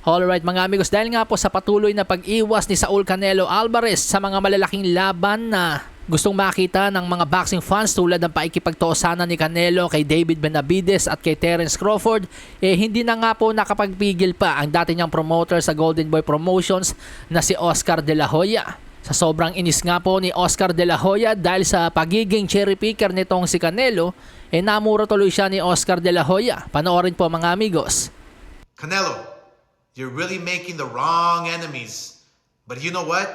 Alright mga amigos, dahil nga po sa patuloy na pag-iwas ni Saul Canelo Alvarez sa mga malalaking laban na gustong makita ng mga boxing fans tulad ng paikipagtoosanan ni Canelo kay David Benavidez at kay Terence Crawford, hindi na nga po nakapagpigil pa ang dati niyang promoter sa Golden Boy Promotions na si Oscar De La Hoya. Sa sobrang inis nga po ni Oscar De La Hoya dahil sa pagiging cherry picker nitong si Canelo, namura tuloy siya ni Oscar De La Hoya. Panoorin po mga amigos. Canelo, you're really making the wrong enemies. But you know what?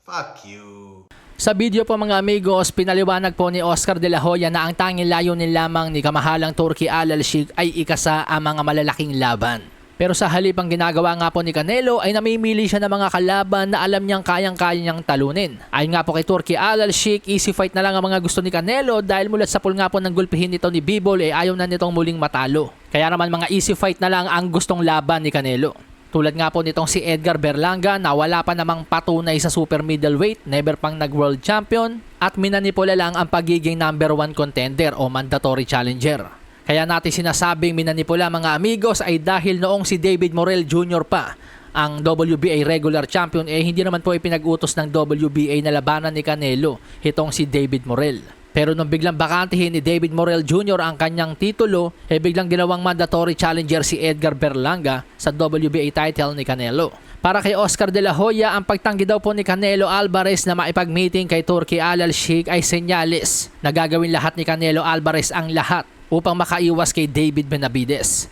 Fuck you. Sa video po mga amigos, pinaliwanag po ni Oscar De La Hoya na ang tanging layunin lamang ni kamahalang Turki Al Sheikh ay ikasa ang mga malalaking laban. Pero sa halip ang ginagawa nga po ni Canelo ay namimili siya ng mga kalaban na alam niyang kayang-kaya niyang talunin. Ayon nga po kay Turki Al Sheikh, easy fight na lang ang mga gusto ni Canelo dahil mulat sa pool nga po ng gulpihin nito ni Bivol ayaw na nitong muling matalo. Kaya naman mga easy fight na lang ang gustong laban ni Canelo. Tulad nga po nitong si Edgar Berlanga na wala pa namang patunay sa super middleweight, never pang nag-world champion at minanipula lang ang pagiging number 1 contender o mandatory challenger. Kaya natin sinasabing minanipula mga amigos ay dahil noong si David Morrell Jr. pa ang WBA regular champion hindi naman po ipinag-utos ng WBA na labanan ni Canelo itong si David Morrell. Pero nung biglang bakantihin ni David Morrell Jr. ang kanyang titulo, biglang ginawang mandatory challenger si Edgar Berlanga sa WBA title ni Canelo. Para kay Oscar De La Hoya, ang pagtanggi daw po ni Canelo Alvarez na maipag-meeting kay Turki Al Sheikh ay senyales na gagawin lahat ni Canelo Alvarez ang lahat upang makaiwas kay David Benavidez.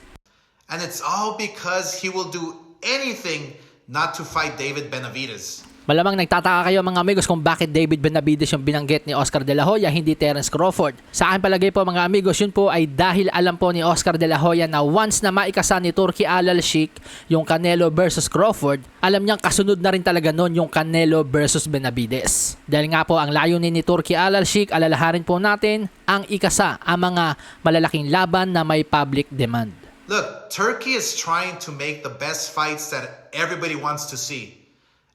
And it's all because he will do anything not to fight David Benavidez. Malamang nagtataka kayo mga amigos kung bakit David Benavidez yung binanggit ni Oscar De La Hoya, hindi Terence Crawford. Sa akin palagay po mga amigos, yun po ay dahil alam po ni Oscar De La Hoya na once na maikasa ni Turki Al Sheikh yung Canelo versus Crawford, alam niyang kasunod na rin talaga nun yung Canelo versus Benavidez. Dahil nga po ang layunin ni Turki Al Sheikh, alalahanin po natin ang ikasa ang mga malalaking laban na may public demand. Look, Turkey is trying to make the best fights that everybody wants to see.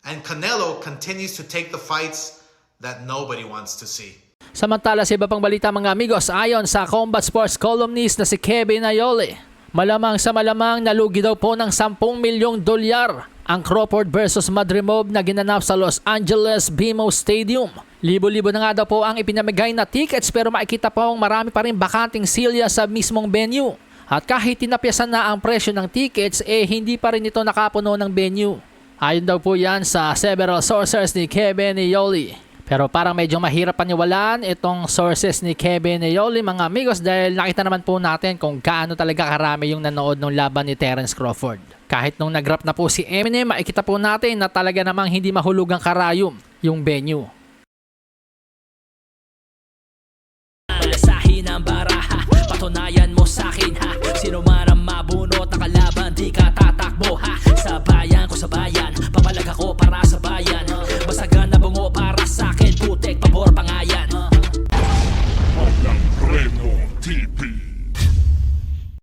And Canelo continues to take the fights that nobody wants to see. Samantala sa iba pang balita mga amigos, ayon sa Combat Sports columnist na si Kevin Ayole, malamang sa malamang nalugi daw po ng 10 milyong dolyar ang Crawford versus Madrimov na ginanap sa Los Angeles BMO Stadium. Libo-libo na nga daw po ang ipinamigay na tickets pero makikita pong marami pa rin bakanting silya sa mismong venue. At kahit tinapyasan na ang presyo ng tickets, hindi pa rin ito nakapuno ng venue. Ayon daw po yan sa several sources ni Kevin Ayole. Pero parang medyo mahirap paniwalaan itong sources ni Kevin Ayole mga amigos dahil nakita naman po natin kung gaano talaga karami yung nanood ng laban ni Terence Crawford. Kahit nung nag-wrap na po si Eminem, makikita po natin na talaga namang hindi mahulugang karayom yung venue. Malasahin ang baraha, patunayan mo sa akin ha.